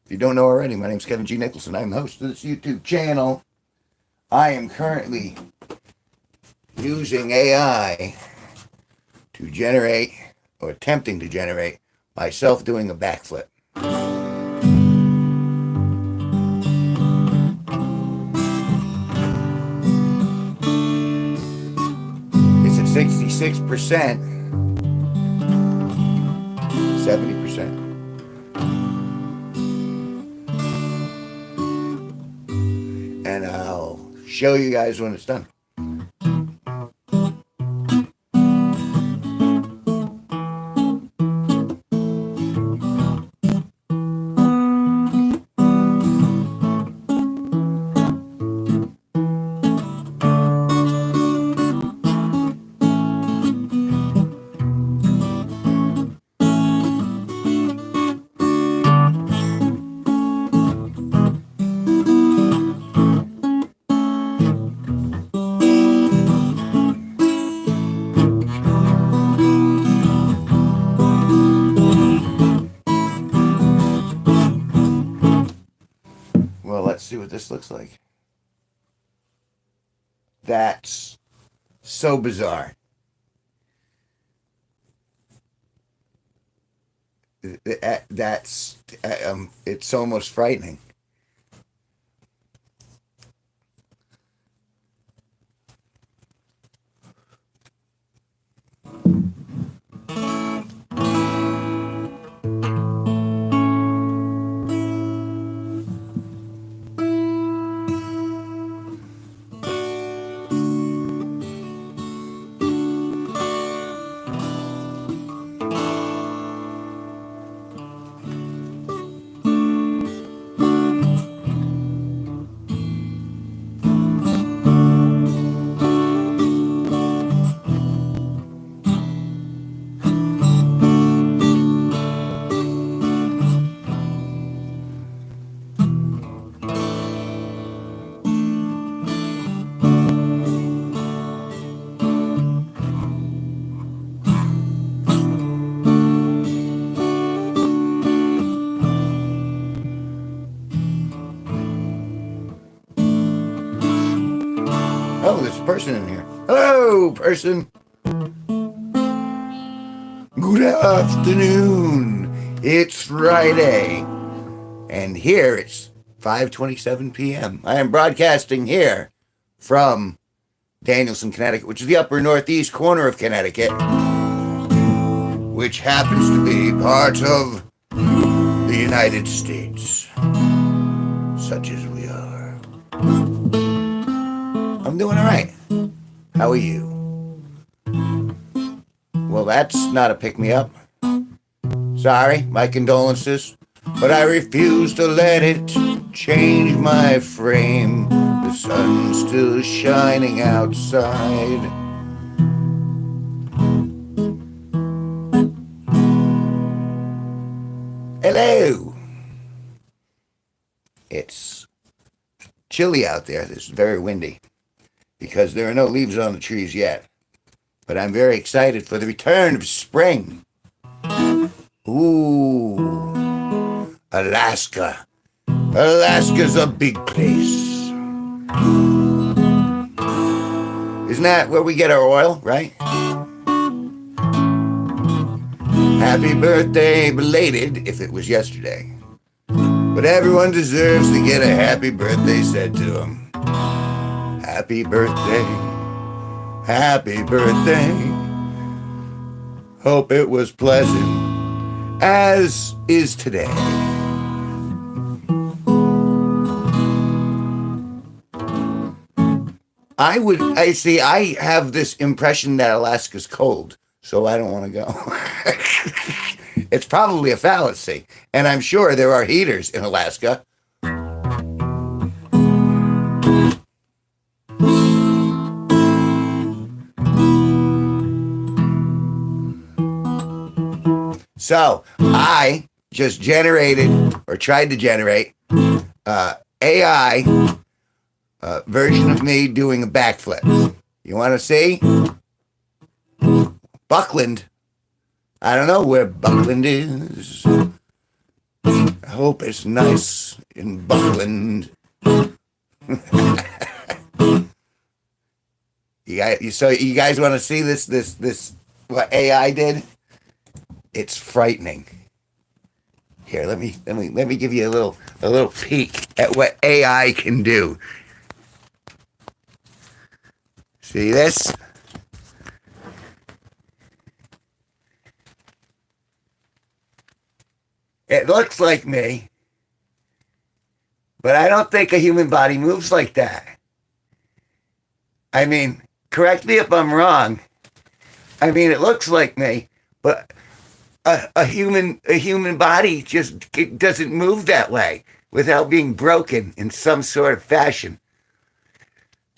If you don't know already, my name's Kevin G Nicholson. I'm the host of this YouTube channel. I am currently using AI to generate, or attempting to generate, myself doing a backflip. It's at 66%, 70%. And I'll show you guys when it's done. Well, let's see what this looks like. That's so bizarre. It's almost frightening. Oh, there's a person in here. Hello, person. Good afternoon. It's Friday. And here it's 5:27 p.m. I am broadcasting here from Danielson, Connecticut, which is the upper northeast corner of Connecticut, which happens to be part of the United States, such as we are. I'm doing all right. How are you? Well, that's not a pick-me-up. Sorry, my condolences. But I refuse to let it change my frame. The sun's still shining outside. Hello. It's chilly out there. It's very windy because there are no leaves on the trees yet. But I'm very excited for the return of spring. Ooh, Alaska. Alaska's a big place. Isn't that where we get our oil, right? Happy birthday, belated, if it was yesterday. But everyone deserves to get a happy birthday said to them. Happy birthday. Happy birthday. Hope it was pleasant, as is today. I have this impression that Alaska's cold, so I don't want to go. It's probably a fallacy, and I'm sure there are heaters in Alaska. So I just generated, or tried to generate, AI version of me doing a backflip. You want to see? Buckland. I don't know where Buckland is. hope it's nice and bubbling. So you guys want to see this what AI did? It's frightening. Here, let me give you a little peek at what AI can do. See this? It looks like me, but I don't think a human body moves like that. I mean, correct me if I'm wrong. I mean, it looks like me, but a human body just doesn't move that way without being broken in some sort of fashion.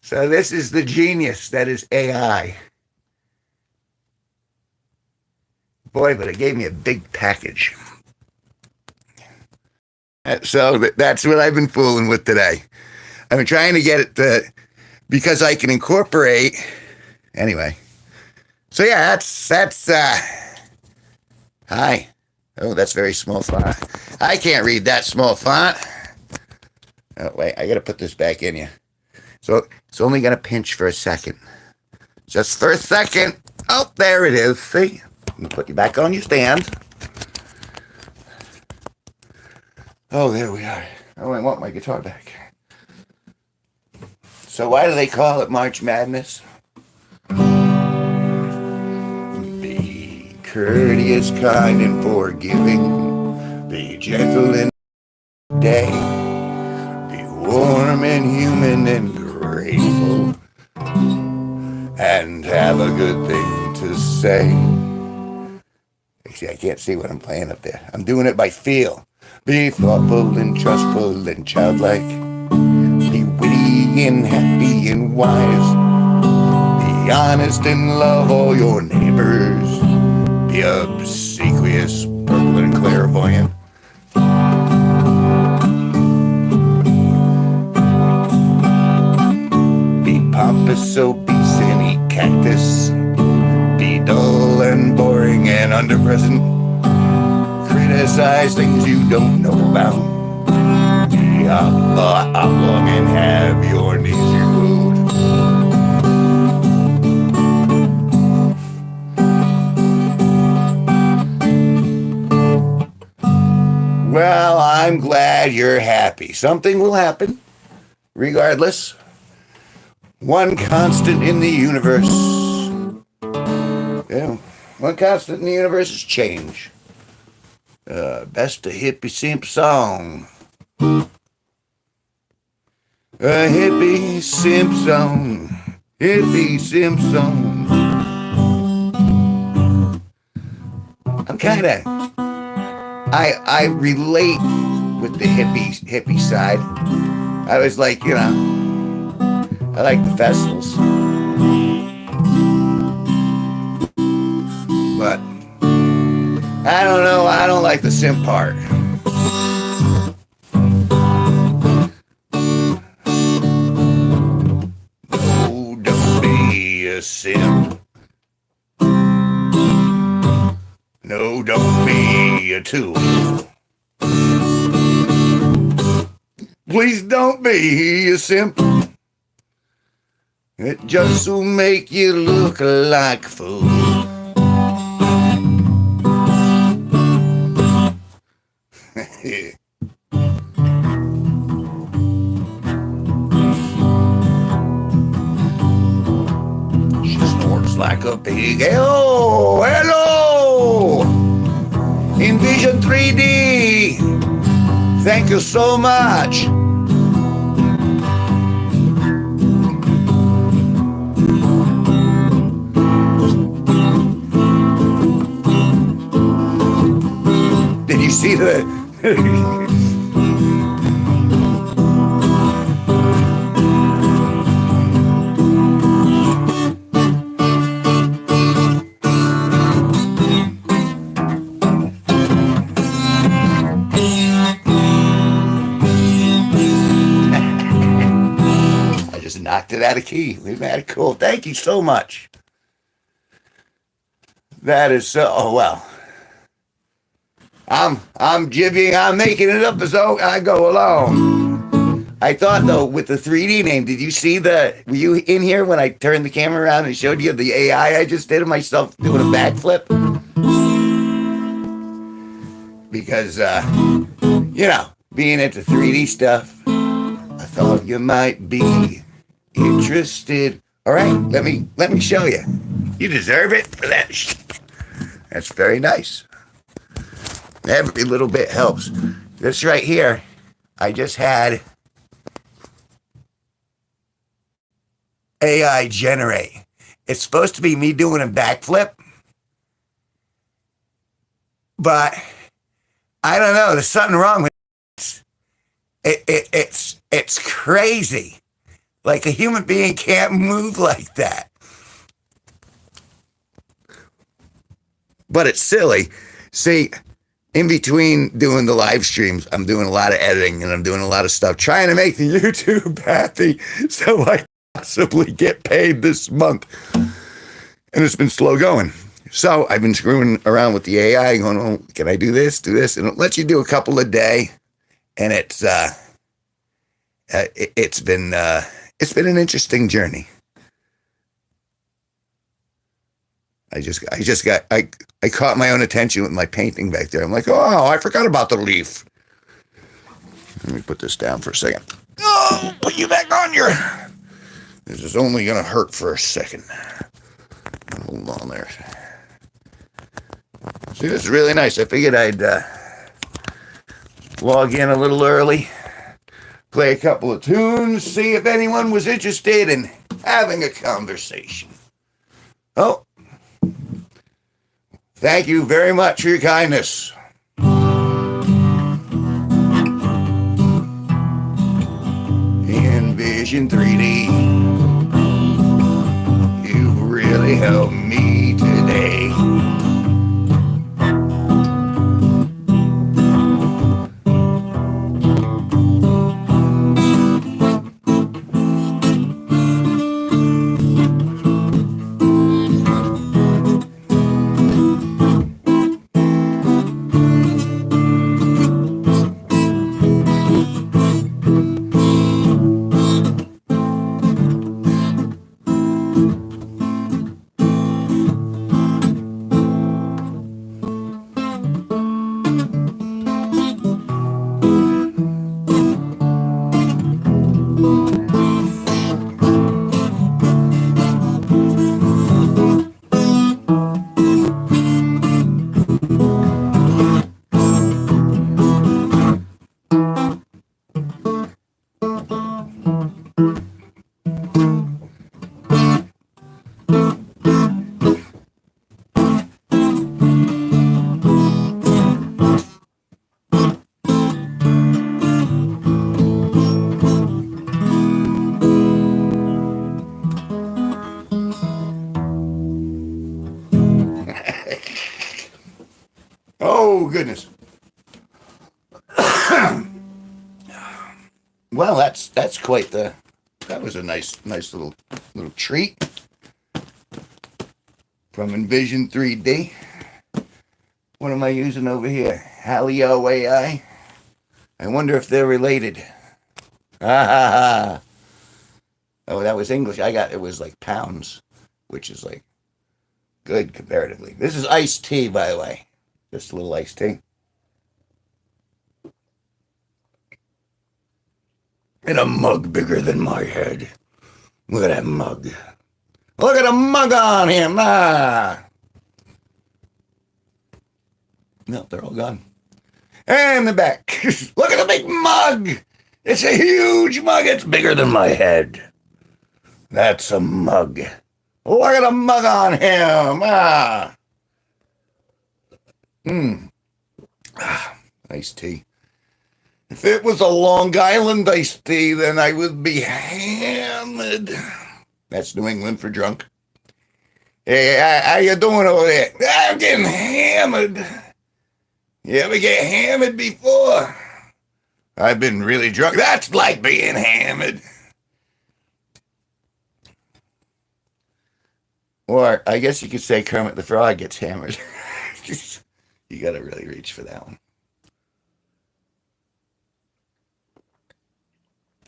So this is the genius that is AI. Boy, but it gave me a big package. So that's what I've been fooling with today. I've been trying to get it because I can incorporate. Anyway. So yeah, that's hi. Oh, that's very small font. I can't read that small font. Oh, wait, I got to put this back in you. So it's only going to pinch for a second. Just for a second. Oh, there it is. See? I'm put you back on your stand. Oh, there we are. Oh, I want my guitar back. So why do they call it March Madness? Be courteous, kind, and forgiving. Be gentle in the day. Be warm and human and grateful. And have a good thing to say. See, I can't see what I'm playing up there. I'm doing it by feel. Be thoughtful and trustful and childlike. Be witty and happy and wise. Be honest and love all your neighbors. Be obsequious, purple and clairvoyant. Be pompous, obese, and eat cactus. Be dull and boring and underpresent. Criticize things you don't know about. Be oblong and have your knees removed. Well, I'm glad you're happy. Something will happen, regardless. One constant in the universe. Yeah, one constant in the universe is change. Best a hippie simp song. A hippie simp song. Hippie simp song. I'm kind of, I relate with the hippie side. I was like, you know, I like the festivals. But I don't know. I don't like the simp part. No, don't be a simp. No, don't be a tool. Please don't be a simp. It just will make you look like a fool. She snorts like a pig. Hello, hello. Envision 3D. Thank you so much. Did you see the? I just knocked it out of key. Isn't that cool? Thank you so much. That is so. Oh well. I'm jibbing. I'm making it up as I go along. I thought though, with the 3D name, did you see were you in here when I turned the camera around and showed you the AI I just did of myself doing a backflip? Because, being into 3D stuff, I thought you might be interested. All right, let me show you. You deserve it for that. That's very nice. Every little bit helps. This right here, I just had AI generate. It's supposed to be me doing a backflip, but I don't know. There's something wrong with it. It's crazy. Like a human being can't move like that. But it's silly. See, in between doing the live streams, I'm doing a lot of editing and I'm doing a lot of stuff trying to make the YouTube happy so I possibly get paid this month. And it's been slow going. So I've been screwing around with the AI going, oh, can I do this? And it lets you do a couple a day. And it's been an interesting journey. I caught my own attention with my painting back there. I'm like, oh, I forgot about the leaf. Let me put this down for a second. Oh, put you back on your. This is only gonna hurt for a second. Hold on there. See, this is really nice. I figured I'd log in a little early, play a couple of tunes, see if anyone was interested in having a conversation. Oh, thank you very much for your kindness. Envision 3D, you've really helped me today. Oh, goodness. Well, that's quite that was a nice little treat from Envision 3D. What am I using over here? Halio AI. I wonder if they're related. Ah, oh, that was English. It was like pounds, which is like good comparatively. This is iced tea, by the way. Just a little iced tea. In a mug bigger than my head. Look at that mug. Look at the mug on him. Ah. No, they're all gone. And the back. Look at the big mug. It's a huge mug. It's bigger than my head. That's a mug. Look at the mug on him. Ah. Iced tea. If it was a Long Island iced tea, then I would be hammered. That's New England for drunk. Hey, how you doing over there? I'm getting hammered. You ever get hammered before? I've been really drunk. That's like being hammered. Or I guess you could say Kermit the Frog gets hammered. You got to really reach for that one.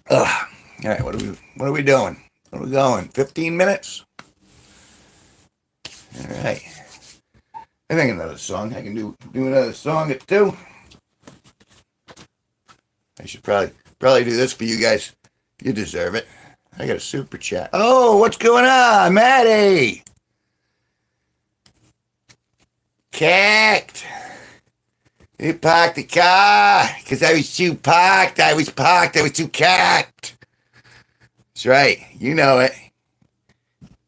Ugh. All right, what are we doing? Where are we going? 15 minutes? All right. I think another song. I can do another song at 2. I should probably do this for you guys. You deserve it. I got a super chat. Oh, what's going on, Maddie? Cacked. You parked the car because I was too parked. I was too cacked. That's right. You know it.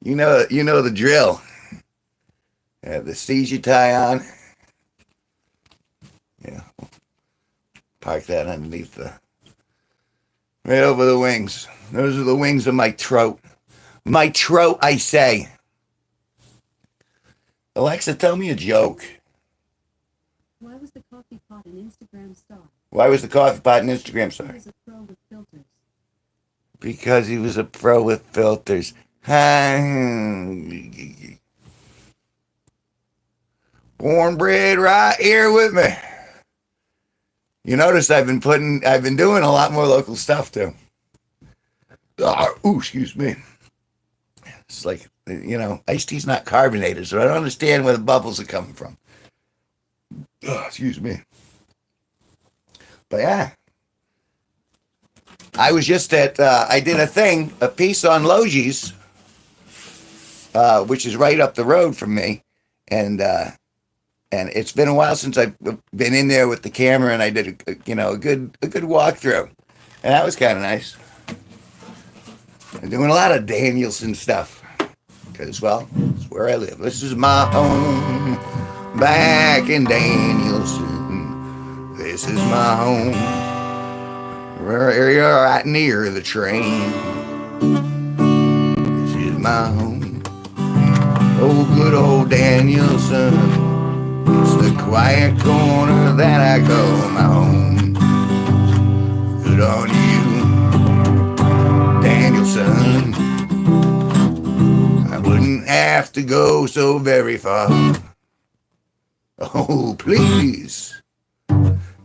You know the drill. Have the seizure tie on. Yeah. Park that underneath right over the wings. Those are the wings of my throat. My throat, I say. Alexa, tell me a joke. Why was the coffee pot an Instagram star? Why was the coffee pot an Instagram star? He was a pro with filters. Because he was a pro with filters. Cornbread right here with me. You notice I've been doing a lot more local stuff too. Excuse me. It's like, iced tea's not carbonated, so I don't understand where the bubbles are coming from. Excuse me. But yeah. I was just I did a piece on Logies, which is right up the road from me. And it's been a while since I've been in there with the camera, and I did a good walkthrough, and that was kind of nice. I'm doing a lot of Danielson stuff because, well, it's where I live. This is my home back in Danielson. This is my home right near the train. This is my home. Oh, good old Danielson. It's the quiet corner that I call my home. Good on you, Danielson. I wouldn't have to go so very far. Oh, please,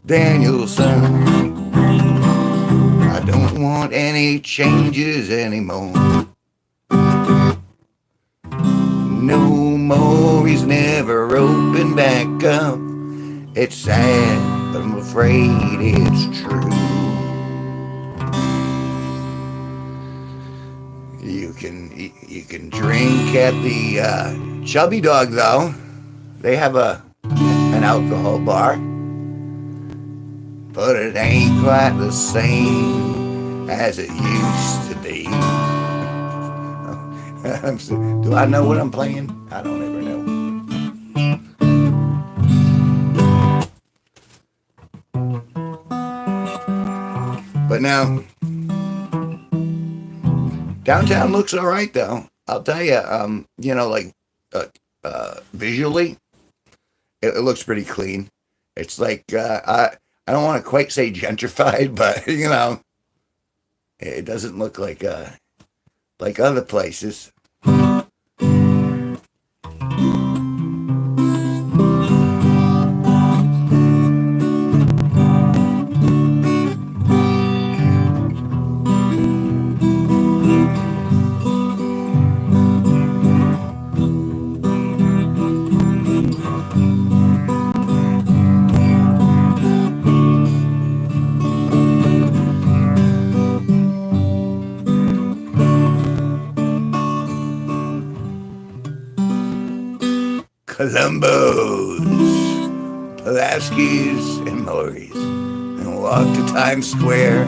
Danielson. I don't want any changes anymore. No more, he's never opened back up. It's sad, but I'm afraid it's true. You can drink at the Chubby Dog, though. They have an alcohol bar, but it ain't quite the same as it used to be. Do I know what I'm playing? I don't ever know. But now, downtown looks all right, though. I'll tell you, visually, it looks pretty clean. It's like, I don't want to quite say gentrified, but, it doesn't look like other places. Columbos, Pulaski's, and Maury's, and walk to Times Square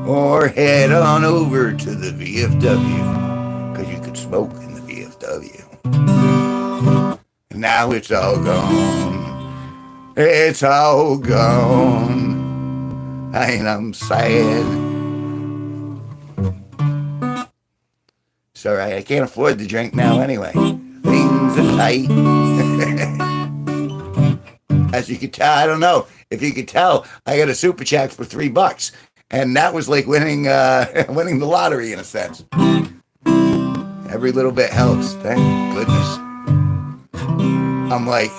or head on over to the VFW, because you could smoke in the VFW. And now it's all gone. It's all gone. And I'm sad. It's all right. I can't afford the drink now anyway. Things are tight. As you could tell, I don't know if you could tell, I got a super chat for $3, and that was like winning the lottery in a sense. Every little bit helps. Thank goodness. I'm like,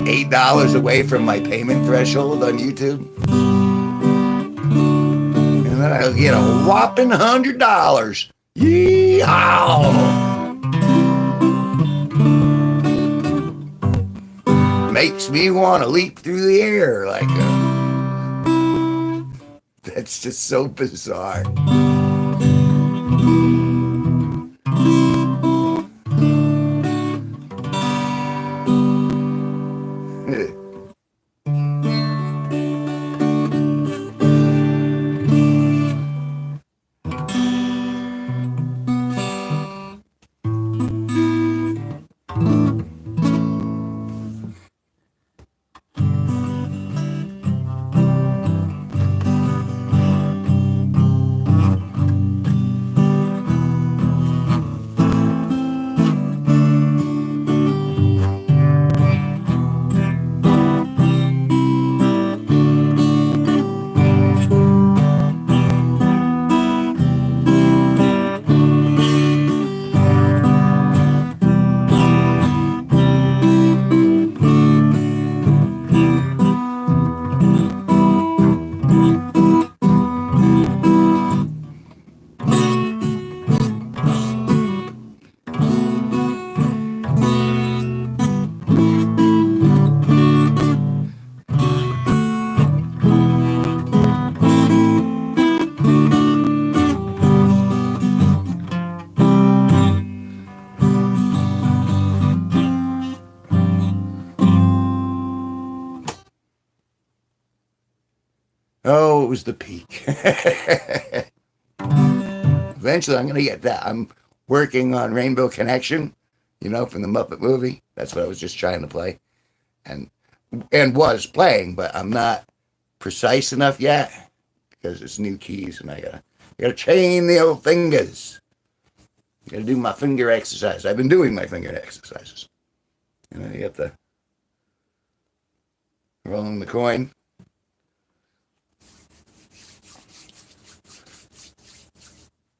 $8 away from my payment threshold on YouTube. And then I'll get a whopping $100. Yeehaw! Makes me want to leap through the air like a... That's just so bizarre. Oh, it was the peak. Eventually, I'm going to get that. I'm working on Rainbow Connection, from the Muppet movie. That's what I was just trying to play. And was playing, but I'm not precise enough yet because it's new keys and I gotta chain the old fingers. Gotta do my finger exercise. I've been doing my finger exercises. You have to rolling the coin.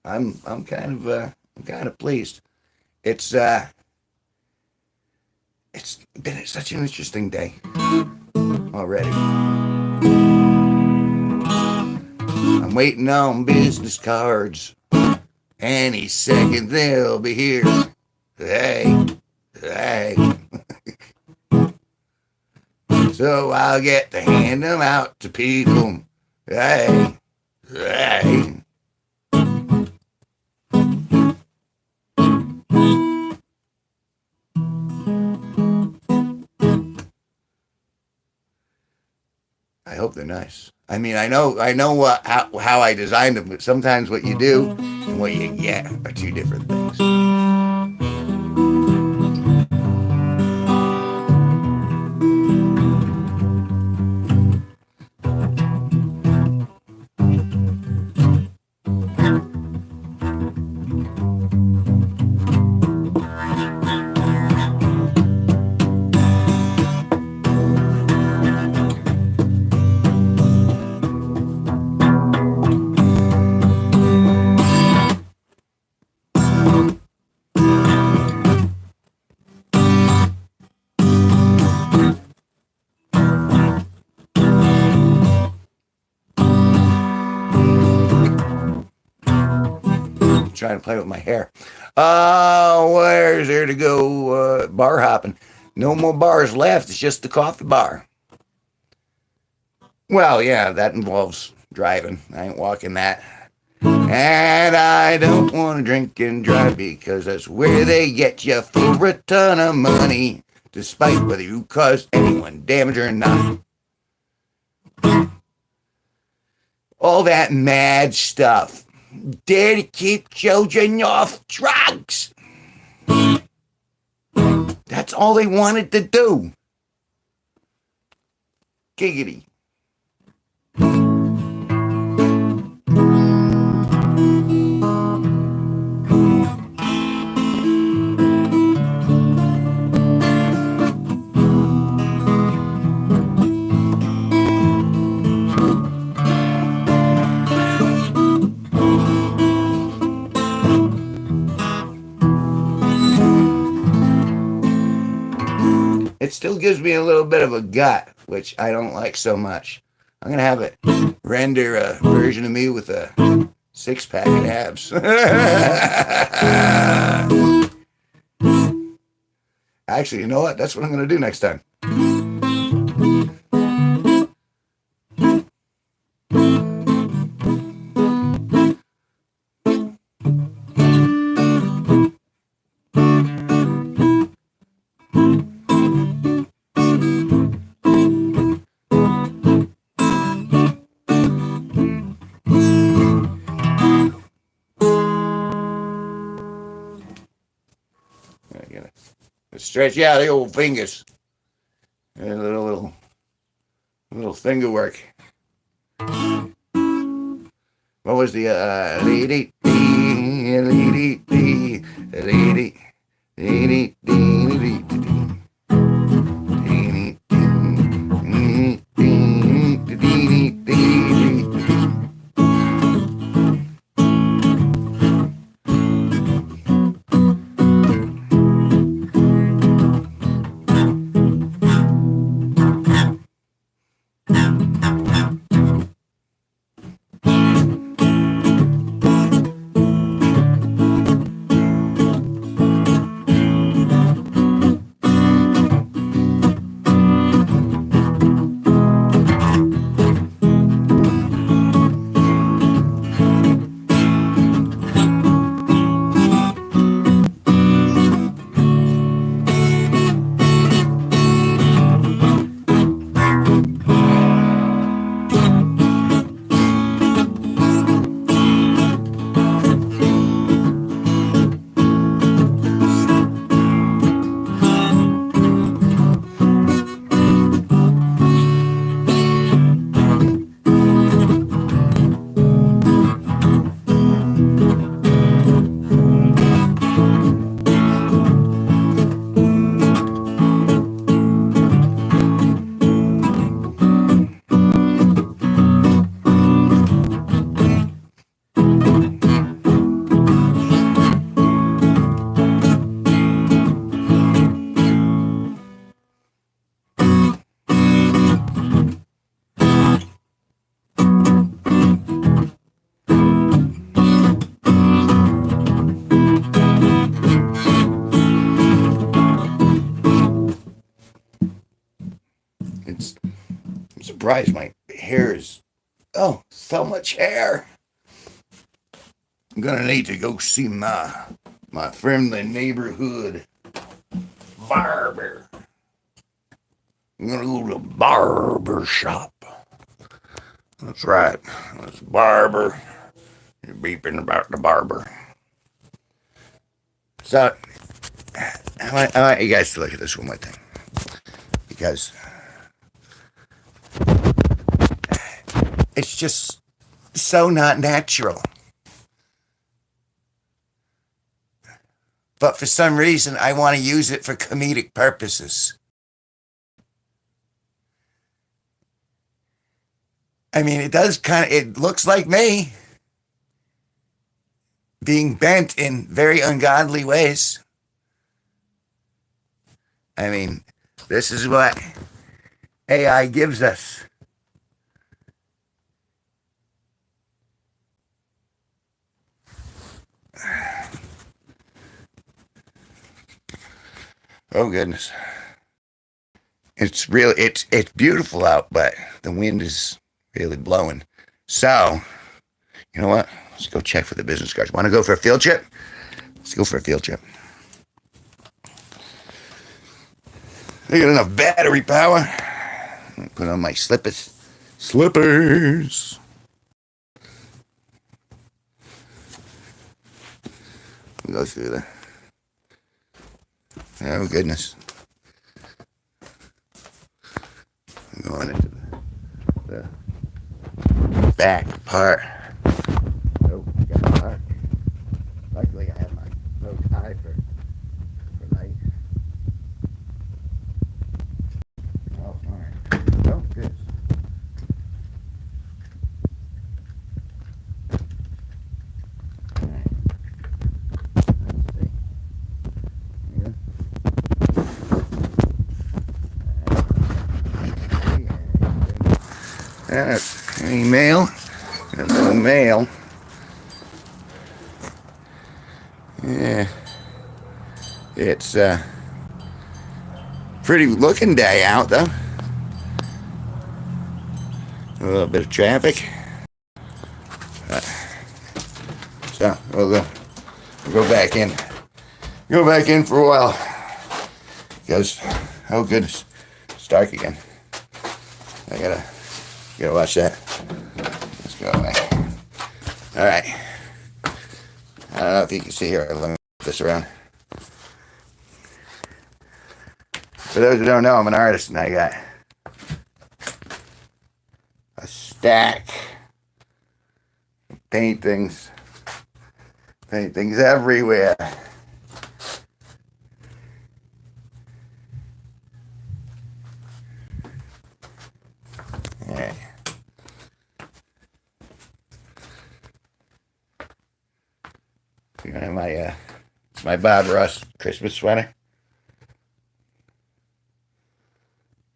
I'm kind of pleased. It's been such an interesting day already. I'm waiting on business cards. Any second they'll be here. Hey. So I'll get to hand them out to people. Hey. I hope they're nice. I mean, I know how I designed them, but sometimes what you do and what you get are two different things. Trying to play with my hair. Where's there to go bar hopping? No more bars left. It's just the coffee bar. Well, yeah, that involves driving. I ain't walking that. And I don't want to drink and drive because that's where they get you for a ton of money, despite whether you caused anyone damage or not. All that mad stuff. Dare to keep children off drugs. That's all they wanted to do. Giggity. it still gives me a little bit of a gut, which I don't like so much. I'm going to have it render a version of me with a 6-pack of abs. Actually, you know what? That's what I'm going to do next time. Stretch out the old fingers. A little finger work. What was the lady? I'm surprised my hair is, so much hair. I'm gonna need to go see my friendly neighborhood barber. I'm gonna go to a barber shop. That's right. This barber. You're beeping about the barber. So, I want you guys to look at this one more thing. Because it's just so not natural. But for some reason, I want to use it for comedic purposes. I mean, it looks like me being bent in very ungodly ways. I mean, this is what AI gives us. Oh goodness. It's beautiful out, but the wind is really blowing. So, you know what? Let's go check for the business cards. Want to go for a field trip? Let's go for a field trip. I got enough battery power. Put on my slippers. Slippers. Go through there. Oh goodness. I'm going into the back part. Oh, got dark. Luckily I have my low tie for light. Oh, alright. Oh, good. Alright. Let's see. Yeah. Any mail? Got no mail. Yeah. It's pretty looking day out though. A little bit of traffic. So we'll go back in. Go back in for a while. Because, oh goodness, it's dark again. I gotta watch that. Let's go away. All right. I don't know if you can see here. Let me put this around. For those who don't know, I'm an artist and I got a stack of paintings everywhere. All right. My Bob Ross Christmas sweater.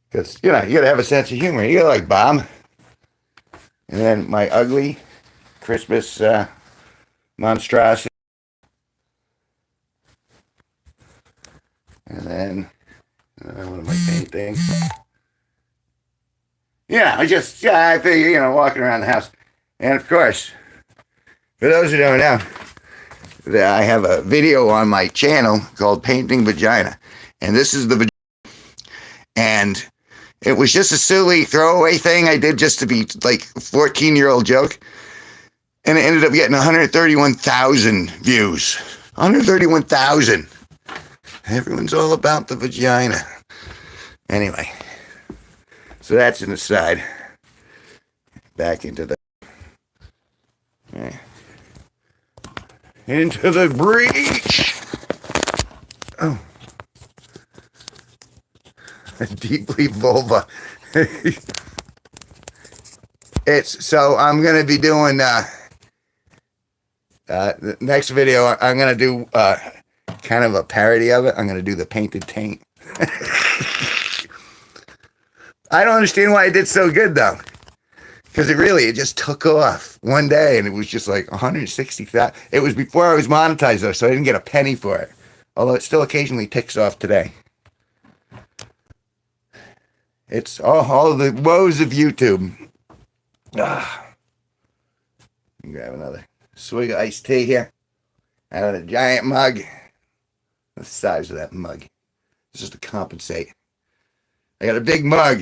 Because, you gotta have a sense of humor. You gotta like Bob. And then my ugly Christmas monstrosity. And then one of my paintings. I figure, walking around the house. And of course, for those who don't know, I have a video on my channel called Painting Vagina. And this is the vagina. And it was just a silly throwaway thing I did just to be like a 14-year-old joke. And it ended up getting 131,000 views. 131,000. Everyone's all about the vagina. Anyway. So that's an aside. Back into the... Into the breach! Oh. Deeply vulva. So I'm going to be doing... the next video, I'm going to do kind of a parody of it. I'm going to do the painted taint. I don't understand why it did so good, though. Because it just took off one day, and it was just like 160,000. It was before I was monetized, though, so I didn't get a penny for it. Although it still occasionally ticks off today. It's all of the woes of YouTube. Grab another swig of iced tea here. Out of a giant mug. The size of that mug. This is to compensate. I got a big mug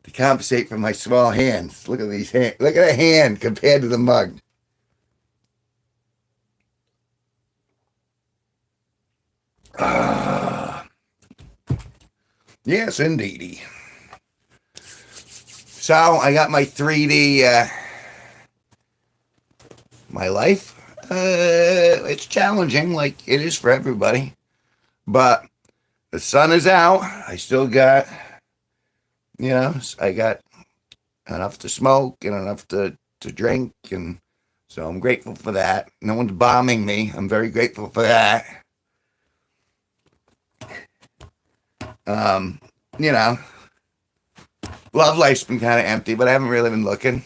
to compensate for my small hands. Look at these hands. Look at the hand compared to the mug. Yes, indeedy. So I got my 3D. My life. It's challenging, like it is for everybody. But the sun is out. I still got, I got enough to smoke and enough to drink. And so I'm grateful for that. No one's bombing me. I'm very grateful for that. Love life's been kind of empty, but I haven't really been looking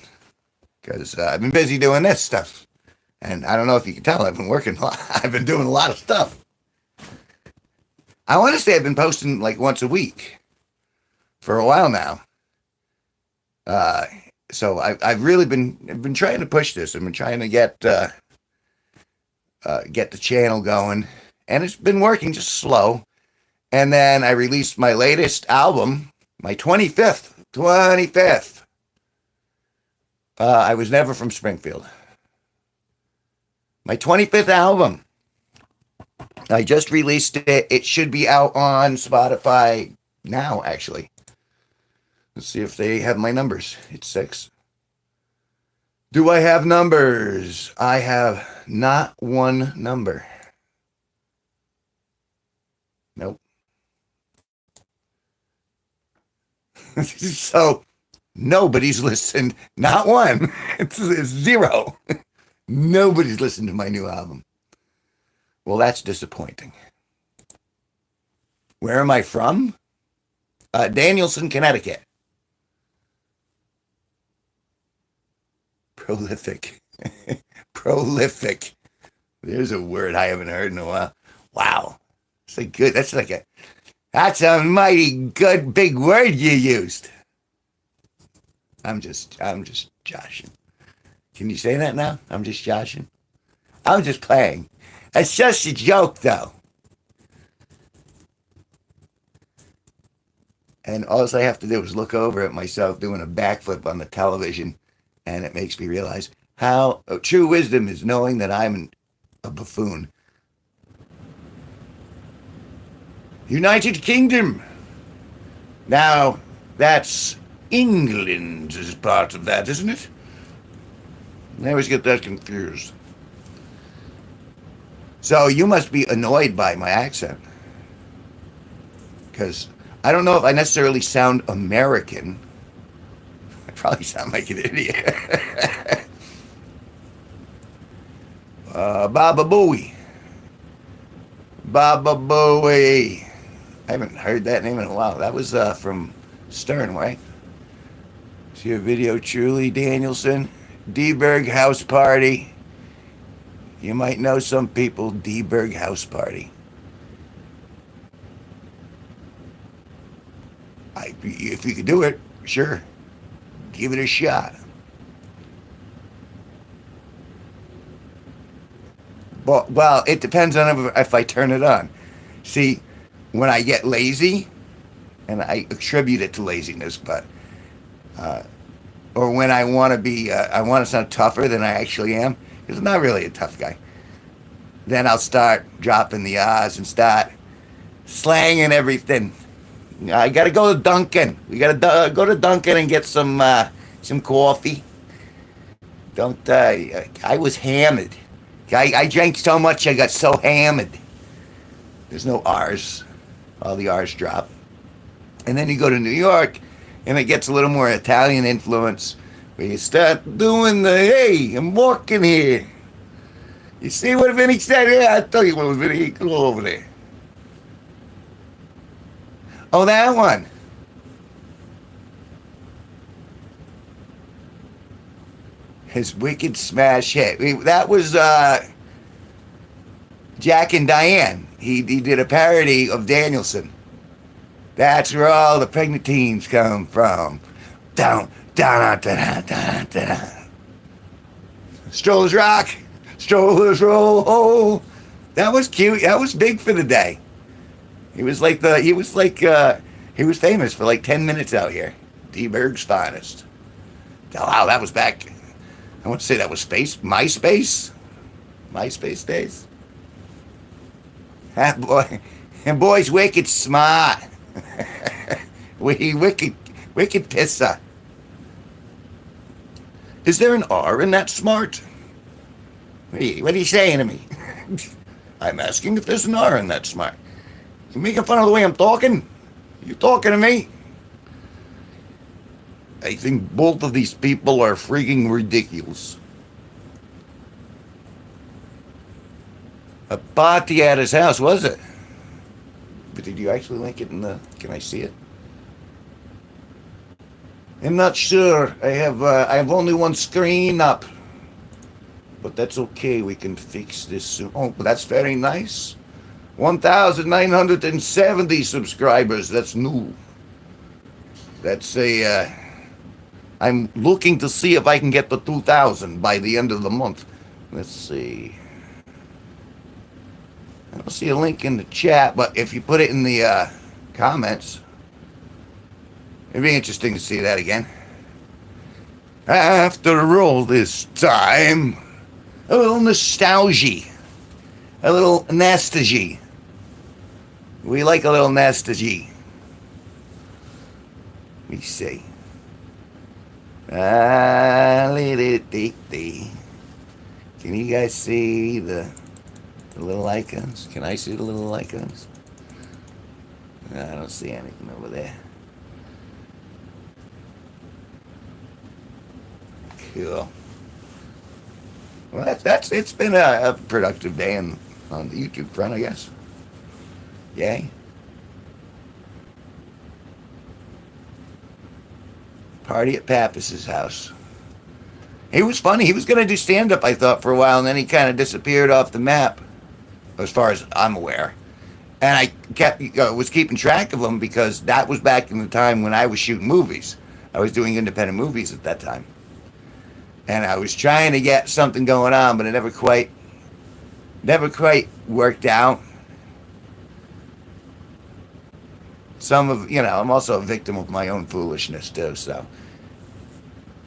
because I've been busy doing this stuff. And I don't know if you can tell, I've been working a lot. I've been doing a lot of stuff. I want to say I've been posting like once a week for a while now. So I've really been trying to push this. I've been trying to get the channel going, and it's been working just slow. And then I released my latest album, my 25th. I Was Never From Springfield. My 25th album. I just released it. It should be out on Spotify now, actually. Let's see if they have my numbers. It's 6. Do I have numbers? I have not one number. Nope. So, nobody's listened. Not one. It's 0. Nobody's listened to my new album. Well, that's disappointing. Where am I from? Danielson, Connecticut. Prolific. Prolific. There's a word I haven't heard in a while. Wow. That's a mighty good big word you used. I'm just joshing. Can you say that now? I'm just joshing. I'm just playing. It's just a joke, though. And all I have to do is look over at myself doing a backflip on the television, and it makes me realize how true wisdom is knowing that I'm a buffoon. United Kingdom. Now, that's England is part of that, isn't it? I always get that confused. So you must be annoyed by my accent. Because I don't know if I necessarily sound American. I probably sound like an idiot. Baba Booey. Baba Booey. I haven't heard that name in a while. That was from Stern, right? See a video, Truly Danielson. D-Berg House Party. You might know some people. D-Berg House Party. If you could do it, sure. Give it a shot. But, well, it depends on if I turn it on. See, when I get lazy, and I attribute it to laziness, but, or when I want to sound tougher than I actually am, because I'm not really a tough guy, then I'll start dropping the R's and start slanging everything. I gotta go to Dunkin'. We gotta go to Dunkin' and get some coffee. I was hammered. I drank so much I got so hammered. There's no R's. All the R's drop. And then you go to New York, and it gets a little more Italian influence, where you start doing hey, I'm walking here. You see what Vinny said? Yeah, I'll tell you what Vinny, go over there. Oh, that one. His wicked smash hit. That was Jack and Diane. He did a parody of Danielson. That's where all the pregnant teens come from. Down, down, down, down, down. Strollers rock. Strollers roll. That was cute. That was big for the day. He was famous for like 10 minutes out here. D-Berg's finest. Wow, that was back. I want to say that was MySpace days. That boy, and boy's wicked smart. wicked pisser. Is there an R in that smart? What are you saying to me? I'm asking if there's an R in that smart. You making fun of the way I'm talking? You talking to me? I think both of these people are freaking ridiculous. A party at his house, was it? But did you actually link it in the... Can I see it? I'm not sure. I have only one screen up. But that's okay. We can fix this soon. Oh, that's very nice. 1,970 subscribers. That's new. That's I'm looking to see if I can get to 2,000 by the end of the month. Let's see. I don't see a link in the chat, but if you put it in the comments, it'd be interesting to see that again. After all this time, a little nostalgia. A little nostalgia. We like a little nostalgia. Let me see. Can you guys see the little icons? Can I see the little icons? I don't see anything over there. Cool. Well, it's been a productive day on the YouTube front, I guess. Yay. Party at Pappas's house. He was funny. He was going to do stand up, I thought, for a while, and then he kind of disappeared off the map, as far as I'm aware. And I was keeping track of him because that was back in the time when I was shooting movies. I was doing independent movies at that time, and I was trying to get something going on, but it never quite worked out. I'm also a victim of my own foolishness too. So,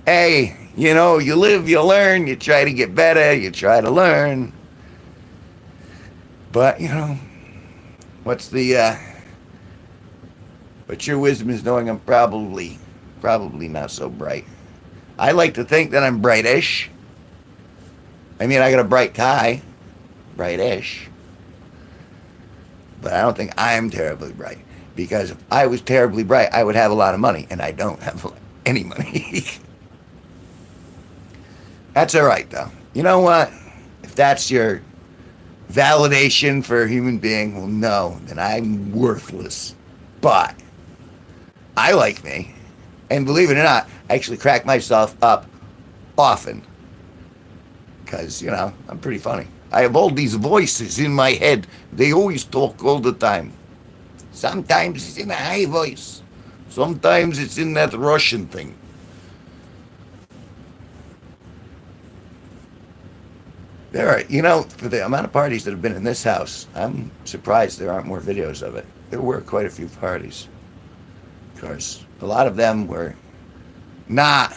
hey, you live, you learn, you try to get better, you try to learn. But what's the but your wisdom is knowing I'm probably not so bright. I like to think that I'm brightish. I mean, I got a bright tie, brightish, but I don't think I'm terribly bright. Because if I was terribly bright, I would have a lot of money, and I don't have any money. That's all right, though. You know what? If that's your validation for a human being, well, no, then I'm worthless. But I like me. And believe it or not, I actually crack myself up often. Because, I'm pretty funny. I have all these voices in my head. They always talk all the time. Sometimes it's in a high voice. Sometimes it's in that Russian thing. There are, for the amount of parties that have been in this house, I'm surprised there aren't more videos of it. There were quite a few parties. Of course, a lot of them were not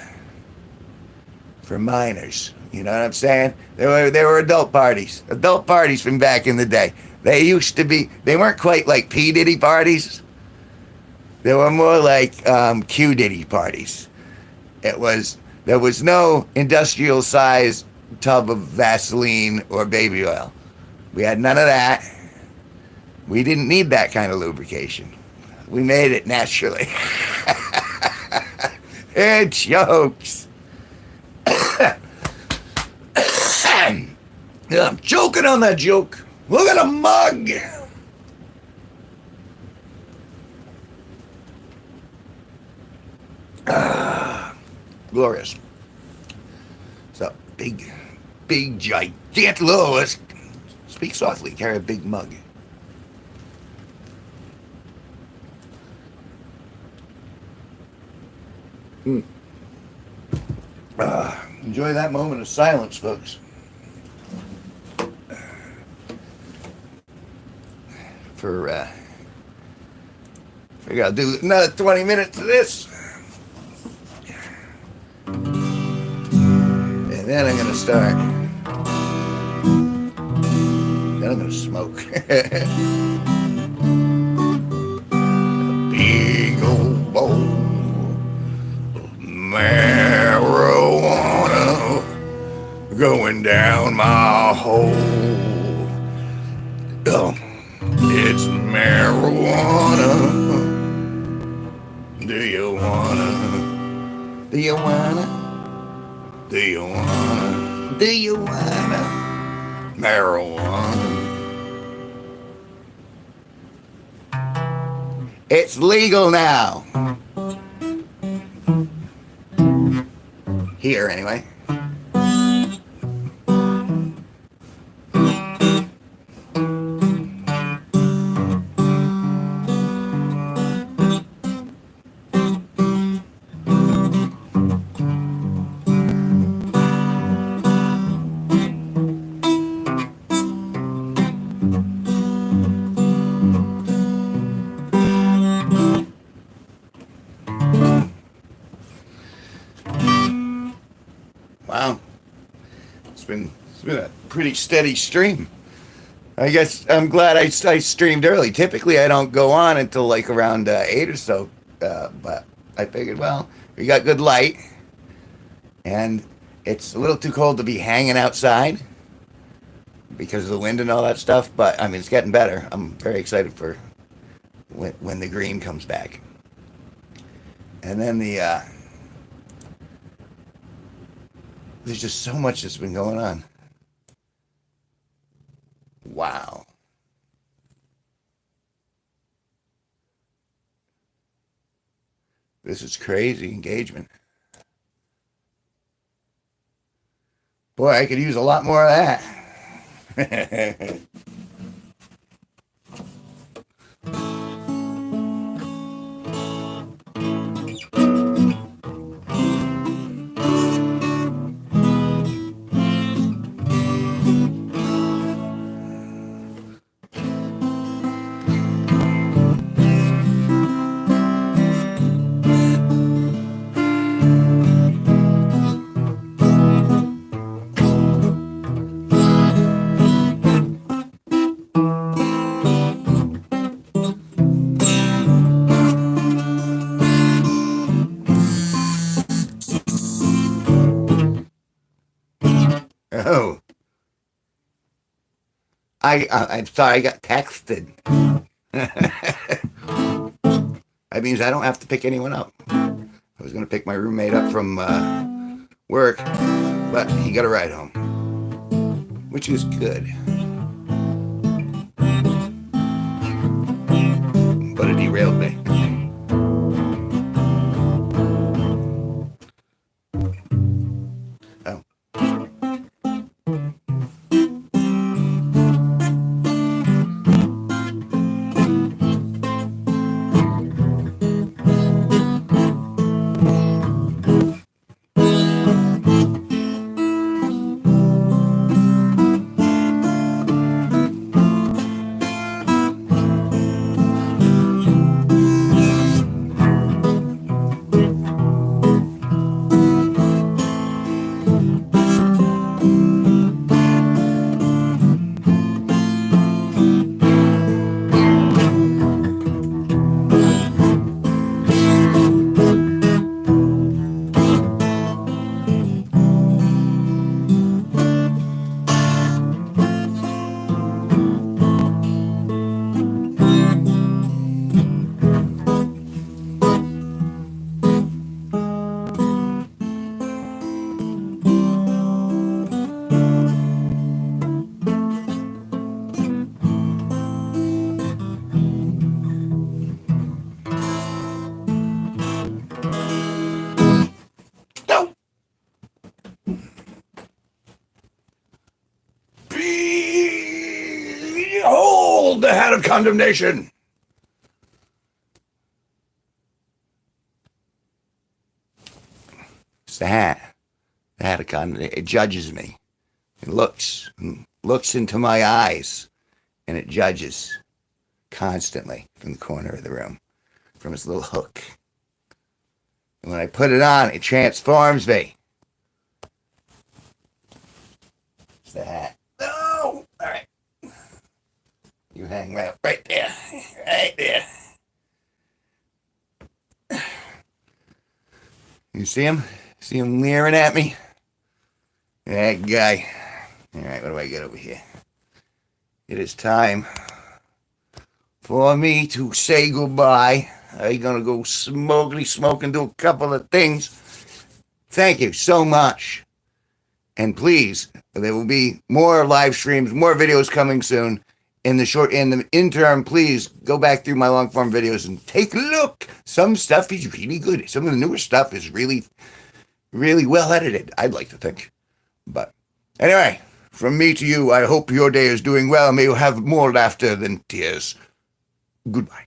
for minors. You know what I'm saying? They were adult parties. Adult parties from back in the day. They used to be, they weren't quite like P. Diddy parties. They were more like Q. Diddy parties. There was no industrial size tub of Vaseline or baby oil. We had none of that. We didn't need that kind of lubrication. We made it naturally. It jokes. I'm joking on that joke. Look at a mug. Glorious. So big, gigantic. Lois, speak softly. Carry a big mug. Enjoy that moment of silence, folks. Figure I'll do another 20 minutes of this. And then I'm going to start. Then I'm going to smoke. A big old bowl of marijuana going down my hole. It's marijuana. Do you wanna? Do you wanna? Do you wanna? Do you wanna? Marijuana. It's legal now. Here, anyway. Wow. It's been a pretty steady stream. I guess I'm glad I streamed early. Typically, I don't go on until like around 8 or so. But I figured, well, we got good light. And it's a little too cold to be hanging outside because of the wind and all that stuff. But, I mean, it's getting better. I'm very excited for when the green comes back. And then there's just so much that's been going on. Wow. This is crazy engagement. Boy, I could use a lot more of that. Oh, I'm sorry, I got texted. That means I don't have to pick anyone up. I was going to pick my roommate up from work, but he got a ride home, which is good. But it derailed me. Oh. No! Behold the hat of condemnation! It's the hat. The hat of condemnation. It judges me. It looks into my eyes, and it judges constantly from the corner of the room, from its little hook. And when I put it on, it transforms me. It's the hat. No! All right. You hang right there. Right there. You see him? See him leering at me? That guy. All right, what do I get over here? It is time for me to say goodbye. I'm going to go smoke and do a couple of things. Thank you so much. And please, there will be more live streams, more videos coming soon. In the interim, please go back through my long form videos and take a look. Some stuff is really good. Some of the newer stuff is really, really well edited, I'd like to think. But anyway, from me to you, I hope your day is doing well and may you have more laughter than tears. Goodbye.